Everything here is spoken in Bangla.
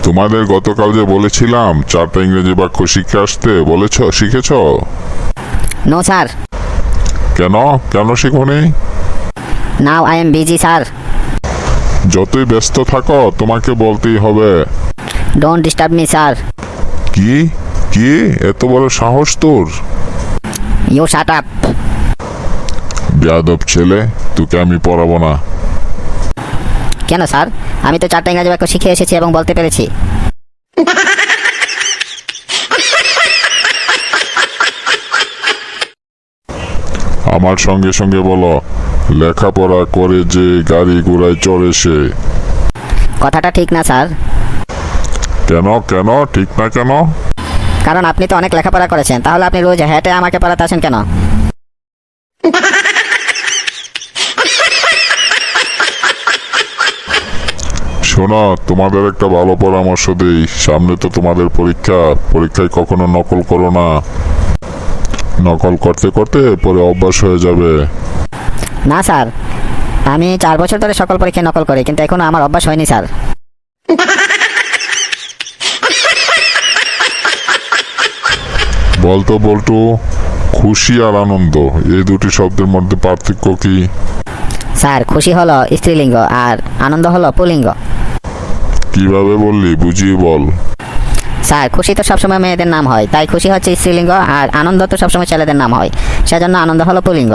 তোমাদের গতকাল যে বলেছিলাম 4টা ইংরেজি বাক্য শিখে আসতে শিখেছ? No sir. কেন কেন শিখোনি? Now I am busy sir. যতই ব্যস্ত থাকো তোমাকে বলতেই হবে। Don't disturb me sir. কি কি এত বড় সাহস তোর? You shut up. বেয়াদব ছেলে, তোকে আমি পড়াবো না। কেন স্যার? আমি তো 4টা ইংরেজি বাক্য শিখে এসেছি এবং বলতে পেরেছি। আমার সঙ্গে সঙ্গে বলো, লেখাপড়া করে যে গাড়ি ঘোড়ায় চড়ে সে। কথাটা ঠিক না স্যার। কেন কেন ঠিক না কেন? কারণ আপনি তো অনেক লেখাপড়া করেছেন, তাহলে আপনি রোজ হেঁটে আমাকে পড়াতে আসেন কেন? শোনো, তোমাদের একটা ভালো পরামর্শ দিই। সামনে তো তোমাদের পরীক্ষায় কখনো নকল করো না। নকল করতে করতে পরে অভ্যাস হয়ে যাবে। না স্যার, আমি 4 বছর ধরে সকল পরীক্ষায় নকল করি, কিন্তু এখনো আমার অভ্যাস হয়নি স্যার। বলতো বল্টু, খুশি আর আনন্দ এই দুটি শব্দের মধ্যে পার্থক্য কি? স্যার, খুশি হলো স্ত্রীলিঙ্গ আর আনন্দ হলো পুল্লিঙ্গ। কিভাবে বললি, বুঝিয়ে বল। স্যার, খুশি তো সবসময় মেয়েদের নাম হয়, তাই খুশি হচ্ছে স্ত্রীলিঙ্গ, আর আনন্দ তো সবসময় ছেলেদের নাম হয়, সেজন্য আনন্দ হলো পুল্লিঙ্গ।